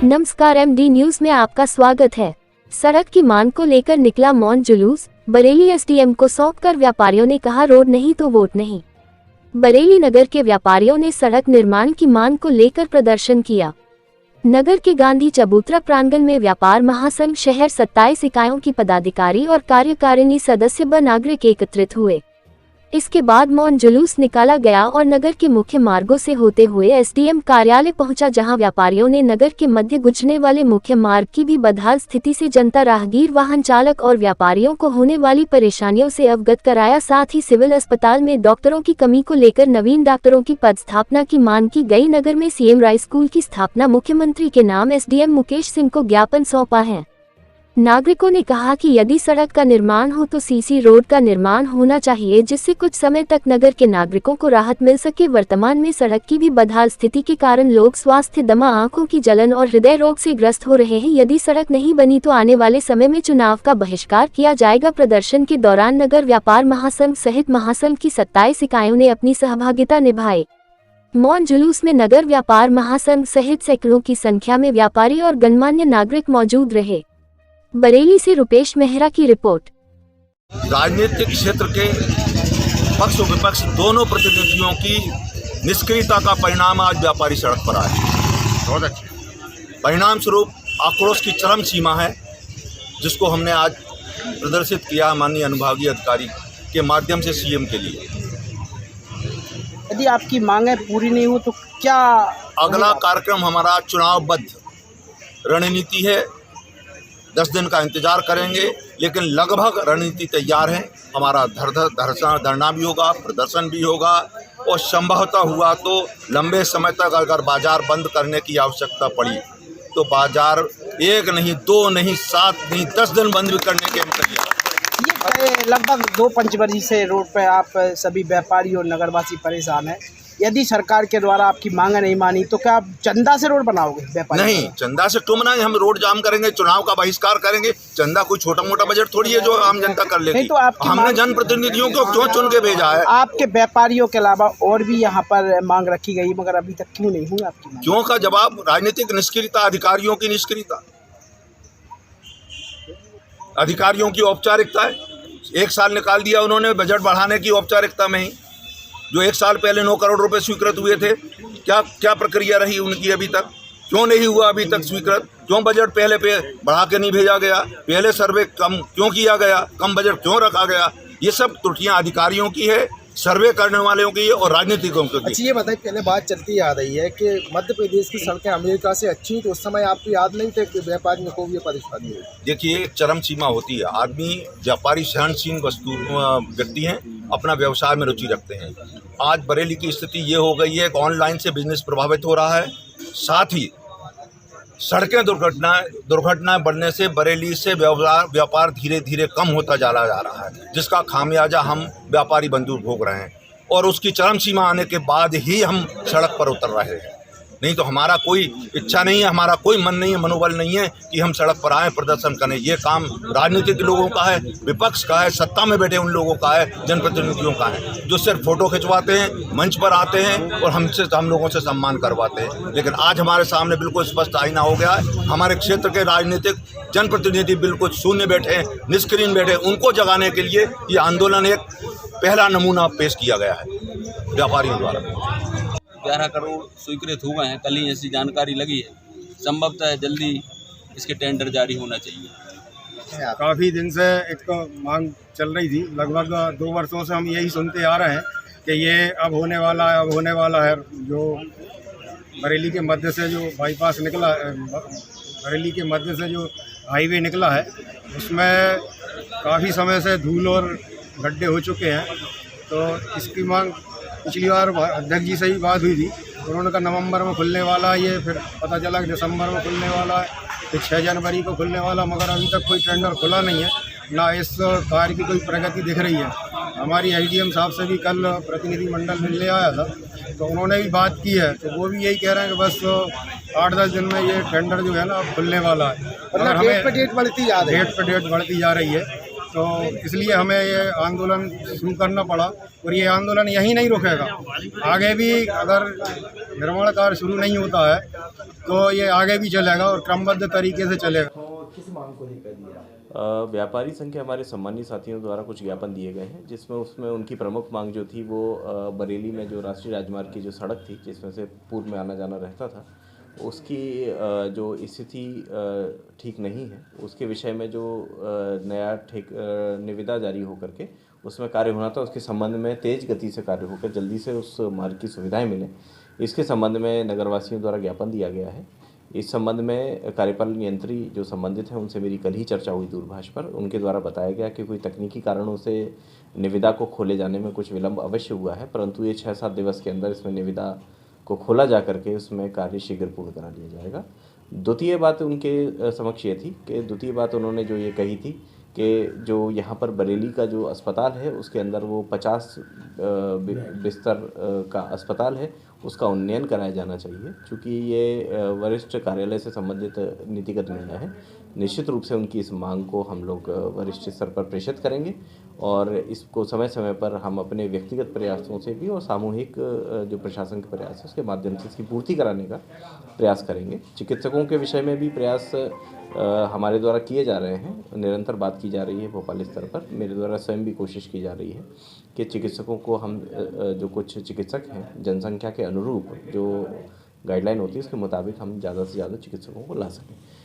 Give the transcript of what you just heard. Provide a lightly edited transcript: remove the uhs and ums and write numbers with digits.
नमस्कार, MD news में आपका स्वागत है। सड़क की मांग को लेकर निकला मौन जुलूस, बरेली एसडीएम को सौंपकर व्यापारियों ने कहा रोड नहीं तो वोट नहीं। बरेली नगर के व्यापारियों ने सड़क निर्माण की मांग को लेकर प्रदर्शन किया। नगर के गांधी चबूतरा प्रांगण में व्यापार महासंघ शहर 27 इकाइयों की पदाधिकारी और कार्यकारिणी सदस्य व नागरिक एकत्रित हुए। इसके बाद मौन जुलूस निकाला गया और नगर के मुख्य मार्गों से होते हुए एसडीएम कार्यालय पहुंचा, जहां व्यापारियों ने नगर के मध्य गुजरने वाले मुख्य मार्ग की भी बदहाल स्थिति से जनता, राहगीर, वाहन चालक और व्यापारियों को होने वाली परेशानियों से अवगत कराया। साथ ही सिविल अस्पताल में डॉक्टरों की कमी को लेकर नवीन डॉक्टरों की पदस्थापना की मांग की गई। नगर में सीएम राय स्कूल की स्थापना मुख्यमंत्री के नाम एसडीएम मुकेश सिंह को ज्ञापन सौंपा है। नागरिकों ने कहा कि यदि सड़क का निर्माण हो तो सीसी रोड का निर्माण होना चाहिए, जिससे कुछ समय तक नगर के नागरिकों को राहत मिल सके। वर्तमान में सड़क की भी बदहाल स्थिति के कारण लोग स्वास्थ्य, दमा, आंखों की जलन और हृदय रोग से ग्रस्त हो रहे हैं। यदि सड़क नहीं बनी तो आने वाले समय में चुनाव का बहिष्कार किया जाएगा। प्रदर्शन के दौरान नगर व्यापार महासंघ सहित महासंघ की 27 इकाइयों ने अपनी सहभागिता निभाई। मौन जुलूस में नगर व्यापार महासंघ सहित सैकड़ों की संख्या में व्यापारी और गणमान्य नागरिक मौजूद रहे। बरेली से रुपेश मेहरा की रिपोर्ट। राजनीतिक क्षेत्र के पक्ष और विपक्ष दोनों प्रतिनिधियों की निष्क्रियता का परिणाम आज व्यापारी सड़क पर आए। बहुत अच्छा परिणाम स्वरूप आक्रोश की चरम सीमा है, जिसको हमने आज प्रदर्शित किया माननीय अनुभागीय अधिकारी के माध्यम से सीएम के लिए। यदि आपकी मांगें पूरी नहीं हो तो क्या अगला कार्यक्रम हमारा चुनावबद्ध रणनीति है। 10 दिन का इंतजार करेंगे, लेकिन लगभग रणनीति तैयार है। हमारा धरना भी होगा, प्रदर्शन भी होगा और संभवतः हुआ तो लंबे समय तक अगर बाजार बंद करने की आवश्यकता पड़ी तो बाजार 1 नहीं, 2 नहीं, 7 नहीं, 10 दिन बंद भी करने के हम तैयार। ये लगभग 2 पंचवर्षीय से रोड पर आप सभी व्यापारी और नगरवासी परेशान हैं। यदि सरकार के द्वारा आपकी मांगे नहीं मानी तो क्या आप चंदा से रोड बनाओगे? व्यापारी नहीं, चंदा से क्यों बनाएंगे? हम रोड जाम करेंगे, चुनाव का बहिष्कार करेंगे। चंदा कोई छोटा मोटा बजट थोड़ी है जो आम जनता कर लेगी। तो हमने जनप्रतिनिधियों को क्यों चुन के भेजा है? आपके व्यापारियों के अलावा और भी यहाँ पर मांग रखी गई, मगर अभी तक क्यों नहीं हुई आपकी मांग? क्यों का जवाब राजनीतिक निष्क्रियता, अधिकारियों की निष्क्रियता, अधिकारियों की औपचारिकता है। 1 साल निकाल दिया उन्होंने बजट बढ़ाने की औपचारिकता में ही। जो 1 साल पहले 9 करोड़ रुपए स्वीकृत हुए थे, क्या प्रक्रिया रही उनकी अभी तक? क्यों नहीं हुआ अभी तक स्वीकृत? क्यों बजट पहले पे बढ़ा के नहीं भेजा गया? पहले सर्वे कम क्यों किया गया? कम बजट क्यों रखा गया? ये सब त्रुटियां अधिकारियों की है, सर्वे करने वालों की है और राजनीतिकों की। अच्छा, ये बताइए, पहले बात चलती आ रही है कि मध्य प्रदेश की सड़कें अमेरिका से अच्छी, तो उस समय आपको याद नहीं थे कि व्यापारियों को भी परेशानी है? देखिए, एक चरम सीमा होती है। आदमी, व्यापारी सहनशील व्यक्ति हैं, अपना व्यवसाय में रुचि रखते हैं। आज बरेली की स्थिति ये हो गई है कि ऑनलाइन से बिजनेस प्रभावित हो रहा है। साथ ही सड़कें दुर्घटनाएं बढ़ने से बरेली से व्यापार धीरे धीरे कम होता जा रहा है, जिसका खामियाजा हम व्यापारी बंधु भोग रहे हैं। और उसकी चरम सीमा आने के बाद ही हम सड़क पर उतर रहे हैं। नहीं तो हमारा कोई इच्छा नहीं है, हमारा कोई मन नहीं है, मनोबल नहीं है कि हम सड़क पर आएँ, प्रदर्शन करें। ये काम राजनीतिक लोगों का है, विपक्ष का है, सत्ता में बैठे उन लोगों का है, जनप्रतिनिधियों का है, जो सिर्फ फोटो खिंचवाते हैं, मंच पर आते हैं और हम लोगों से सम्मान करवाते हैं। लेकिन आज हमारे सामने बिल्कुल स्पष्ट आईना हो गया है। हमारे क्षेत्र के राजनीतिक जनप्रतिनिधि बिल्कुल शून्य बैठे हैं, निष्क्रिय बैठे हैं। उनको जगाने के लिए ये आंदोलन एक पहला नमूना पेश किया गया है व्यापारियों द्वारा। 11 करोड़ स्वीकृत हुए हैं, कल ही ऐसी जानकारी लगी है। संभवतः जल्दी इसके टेंडर जारी होना चाहिए। काफ़ी दिन से एक तो मांग चल रही थी, लगभग 2 वर्षों से हम यही सुनते आ रहे हैं कि ये अब होने वाला है, अब होने वाला है। जो बरेली के मध्य से जो बाईपास निकला, बरेली के मध्य से जो हाईवे निकला है, उसमें काफ़ी समय से धूल और गड्ढे हो चुके हैं। तो इसकी मांग पिछली बार अध्यक्ष जी से ही बात हुई थी, उन्होंने कहा नवंबर में खुलने वाला है। ये फिर पता चला कि दिसंबर में खुलने वाला है, फिर 6 जनवरी को खुलने वाला, मगर अभी तक कोई टेंडर खुला नहीं है, ना इस कार्य की कोई प्रगति दिख रही है। हमारी एसडीएम साहब से भी कल प्रतिनिधिमंडल मिलने आया था, तो उन्होंने भी बात की है, तो वो भी यही कह रहे हैं कि बस 8-10 दिन में ये टेंडर जो है ना खुलने वाला है। मतलब डेट पे डेट बढ़ती जा रही है। तो इसलिए हमें ये आंदोलन शुरू करना पड़ा और ये आंदोलन यहीं नहीं रुकेगा। आगे भी अगर निर्माण कार्य शुरू नहीं होता है तो ये आगे भी चलेगा और क्रमबद्ध तरीके से चलेगा। किस मांग को लेकर दिया? व्यापारी संघ के हमारे सम्मानित साथियों द्वारा कुछ ज्ञापन दिए गए हैं, जिसमें उसमें उनकी प्रमुख मांग जो थी वो बरेली में जो राष्ट्रीय राजमार्ग की जो सड़क थी जिसमें से पूर्व में आना जाना रहता था, उसकी जो स्थिति ठीक नहीं है, उसके विषय में जो नया निविदा जारी होकर के उसमें कार्य होना था, उसके संबंध में तेज़ गति से कार्य होकर जल्दी से उस मार्ग की सुविधाएं मिलें, इसके संबंध में नगरवासियों द्वारा ज्ञापन दिया गया है। इस संबंध में कार्यपालन यंत्री जो संबंधित हैं उनसे मेरी कल ही चर्चा हुई दूरभाष पर। उनके द्वारा बताया गया कि कोई तकनीकी कारणों से निविदा को खोले जाने में कुछ विलंब अवश्य हुआ है, परंतु ये 6-7 दिवस के अंदर इसमें निविदा को खोला जा करके उसमें कार्य शीघ्र पूर्ण करा लिया जाएगा। द्वितीय बात उनके समक्ष ये थी कि द्वितीय बात उन्होंने जो ये कही थी कि जो यहाँ पर बरेली का जो अस्पताल है उसके अंदर वो 50 बिस्तर का अस्पताल है, उसका उन्नयन कराया जाना चाहिए। चूँकि ये वरिष्ठ कार्यालय से संबंधित नीतिगत निर्णय है, निश्चित रूप से उनकी इस मांग को हम लोग वरिष्ठ स्तर पर प्रेषित करेंगे और इसको समय समय पर हम अपने व्यक्तिगत प्रयासों से भी और सामूहिक जो प्रशासन के प्रयास है उसके माध्यम से इसकी पूर्ति कराने का प्रयास करेंगे। चिकित्सकों के विषय में भी प्रयास हमारे द्वारा किए जा रहे हैं, निरंतर बात की जा रही है भोपाल स्तर पर। मेरे द्वारा स्वयं भी कोशिश की जा रही है कि चिकित्सकों को हम जो कुछ चिकित्सक हैं जनसंख्या के अनुरूप जो गाइडलाइन होती है उसके मुताबिक हम ज़्यादा से ज़्यादा चिकित्सकों को ला सकें।